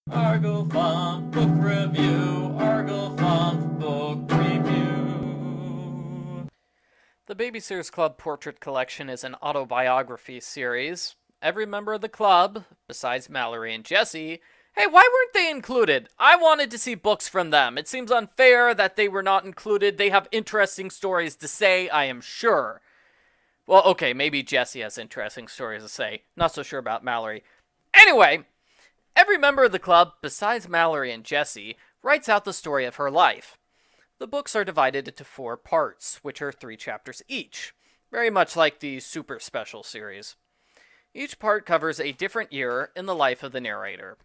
Argofunk Book Review, Argofunk Book Review. The Babysitters Club Portrait Collection is an autobiography series. Every member of the club, besides Mallory and Jesse, hey, why weren't they included? I wanted to see books from them. It seems unfair that they were not included. They have interesting stories to say, I am sure. Well, okay, maybe Jesse has interesting stories to say. Not so sure about Mallory. Anyway, every member of the club, besides Mallory and Jesse, writes out the story of her life. The books are divided into 4 parts, which are 3 chapters each, very much like the Super Special series. Each part covers a different year in the life of the narrator.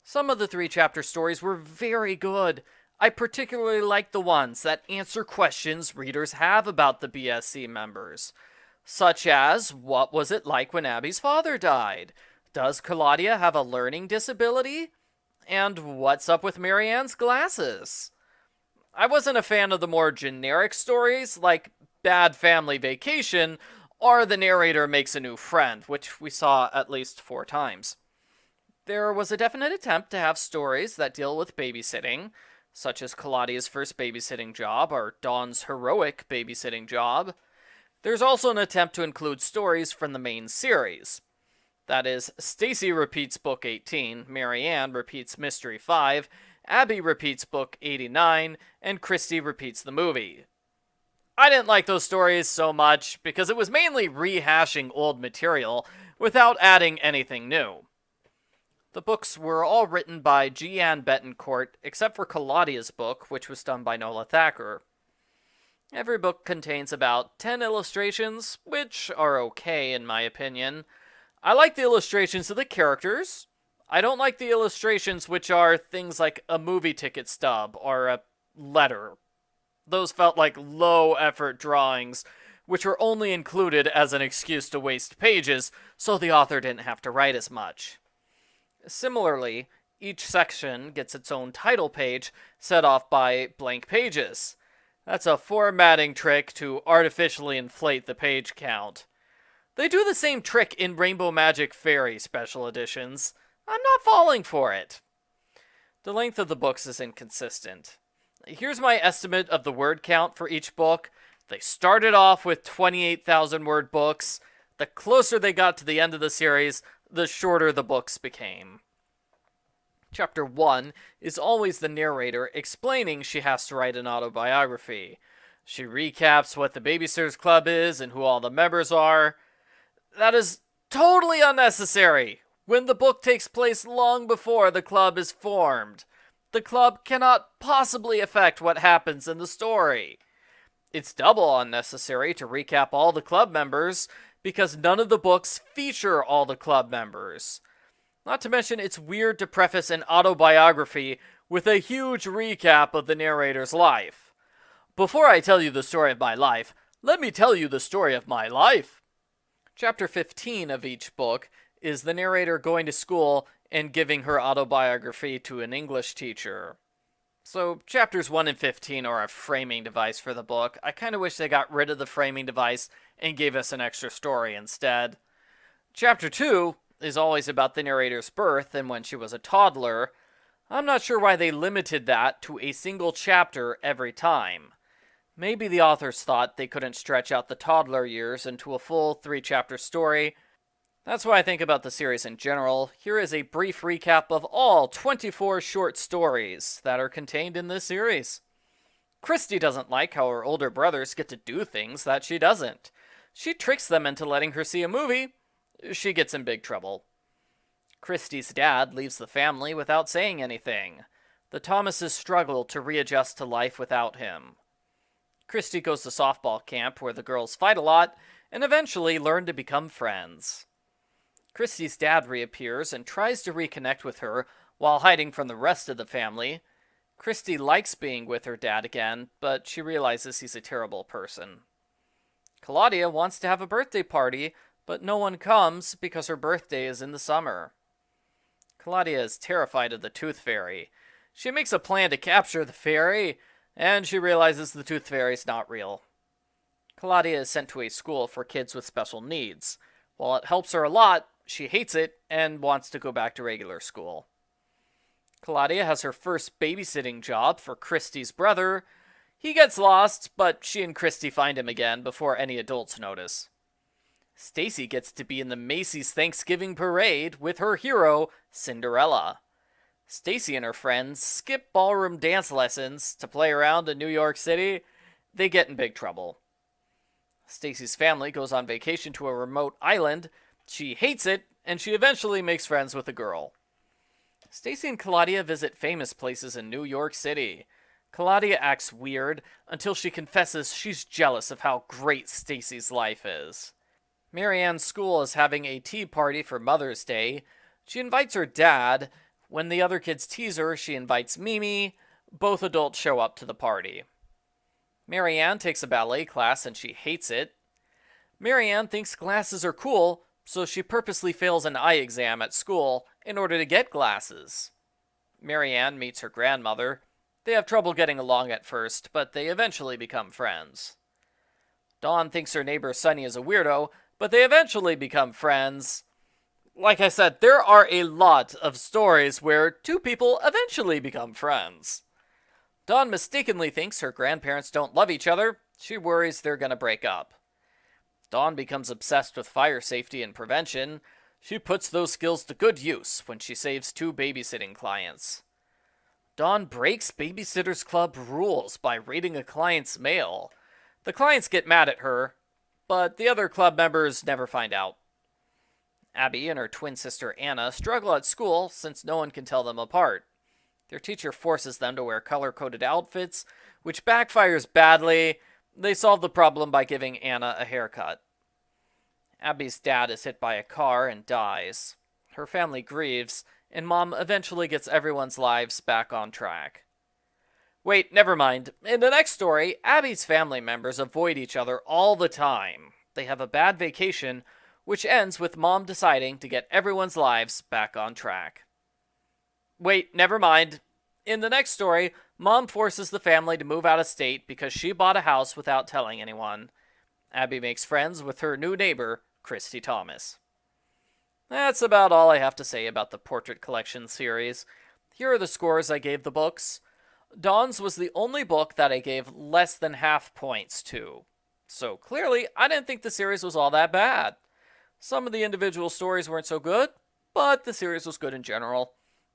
Some of the 3-chapter stories were very good. I particularly like the ones that answer questions readers have about the BSC members, such as, what was it like when Abby's father died? Does Claudia have a learning disability? And what's up with Marianne's glasses? I wasn't a fan of the more generic stories, like Bad Family Vacation, or The Narrator Makes a New Friend, which we saw at least 4 times. There was a definite attempt to have stories that deal with babysitting, such as Claudia's first babysitting job, or Dawn's heroic babysitting job. There's also an attempt to include stories from the main series. That is, Stacy repeats Book 18, Marianne repeats Mystery 5, Abby repeats Book 89, and Christy repeats the movie. I didn't like those stories so much because it was mainly rehashing old material without adding anything new. The books were all written by Jeanne Betancourt, except for Claudia's book, which was done by Nola Thacker. Every book contains about 10 illustrations, which are okay in my opinion. I like the illustrations of the characters. I don't like the illustrations which are things like a movie ticket stub or a letter. Those felt like low-effort drawings, which were only included as an excuse to waste pages, so the author didn't have to write as much. Similarly, each section gets its own title page set off by blank pages. That's a formatting trick to artificially inflate the page count. They do the same trick in Rainbow Magic Fairy special editions. I'm not falling for it. The length of the books is inconsistent. Here's my estimate of the word count for each book. They started off with 28,000 word books. The closer they got to the end of the series, the shorter the books became. Chapter 1 is always the narrator explaining she has to write an autobiography. She recaps what the Babysitters Club is and who all the members are. That is totally unnecessary when the book takes place long before the club is formed. The club cannot possibly affect what happens in the story. It's double unnecessary to recap all the club members because none of the books feature all the club members. Not to mention, it's weird to preface an autobiography with a huge recap of the narrator's life. Before I tell you the story of my life, let me tell you the story of my life. Chapter 15 of each book is the narrator going to school and giving her autobiography to an English teacher. So, chapters 1 and 15 are a framing device for the book. I kind of wish they got rid of the framing device and gave us an extra story instead. Chapter 2 is always about the narrator's birth and when she was a toddler. I'm not sure why they limited that to a single chapter every time. Maybe the authors thought they couldn't stretch out the toddler years into a full 3-chapter story. That's what I think about the series in general. Here is a brief recap of all 24 short stories that are contained in this series. Christy doesn't like how her older brothers get to do things that she doesn't. She tricks them into letting her see a movie. She gets in big trouble. Christy's dad leaves the family without saying anything. The Thomases struggle to readjust to life without him. Christy goes to softball camp where the girls fight a lot and eventually learn to become friends. Christy's dad reappears and tries to reconnect with her while hiding from the rest of the family. Christy likes being with her dad again, but she realizes he's a terrible person. Claudia wants to have a birthday party, but no one comes because her birthday is in the summer. Claudia is terrified of the Tooth Fairy. She makes a plan to capture the fairy, and she realizes the Tooth Fairy is not real. Claudia is sent to a school for kids with special needs. While it helps her a lot, she hates it and wants to go back to regular school. Claudia has her first babysitting job for Christy's brother. He gets lost, but she and Christy find him again before any adults notice. Stacy gets to be in the Macy's Thanksgiving Parade with her hero, Cinderella. Stacy and her friends skip ballroom dance lessons to play around in New York City. They get in big trouble. Stacy's family goes on vacation to a remote island. She hates it, and she eventually makes friends with a girl. Stacy and Claudia visit famous places in New York City. Claudia acts weird until she confesses she's jealous of how great Stacy's life is. Marianne's school is having a tea party for Mother's Day. She invites her dad. When the other kids tease her, she invites Mimi. Both adults show up to the party. Marianne takes a ballet class and she hates it. Marianne thinks glasses are cool, so she purposely fails an eye exam at school in order to get glasses. Marianne meets her grandmother. They have trouble getting along at first, but they eventually become friends. Dawn thinks her neighbor Sunny is a weirdo, but they eventually become friends. Like I said, there are a lot of stories where two people eventually become friends. Dawn mistakenly thinks her grandparents don't love each other. She worries they're gonna break up. Dawn becomes obsessed with fire safety and prevention. She puts those skills to good use when she saves two babysitting clients. Dawn breaks Babysitters Club rules by raiding a client's mail. The clients get mad at her, but the other club members never find out. Abby and her twin sister Anna struggle at school since no one can tell them apart. Their teacher forces them to wear color-coded outfits, which backfires badly. They solve the problem by giving Anna a haircut. Abby's dad is hit by a car and dies. Her family grieves, and Mom eventually gets everyone's lives back on track. Wait, never mind. In the next story, Abby's family members avoid each other all the time. They have a bad vacation, which ends with Mom deciding to get everyone's lives back on track. Wait, never mind. In the next story, Mom forces the family to move out of state because she bought a house without telling anyone. Abby makes friends with her new neighbor, Christy Thomas. That's about all I have to say about the Portrait Collection series. Here are the scores I gave the books. Dawn's was the only book that I gave less than half points to. So clearly, I didn't think the series was all that bad. Some of the individual stories weren't so good, but the series was good in general.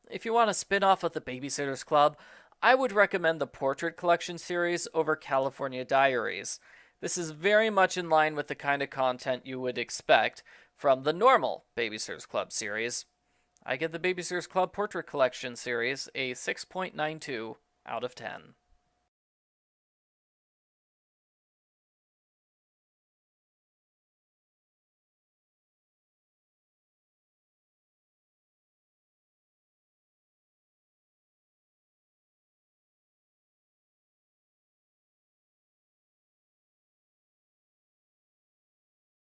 If you want a spin-off of the Babysitter's Club, I would recommend the Portrait Collection series over California Diaries. This is very much in line with the kind of content you would expect from the normal Babysitter's Club series. I give the Babysitter's Club Portrait Collection series a 6.92 out of 10.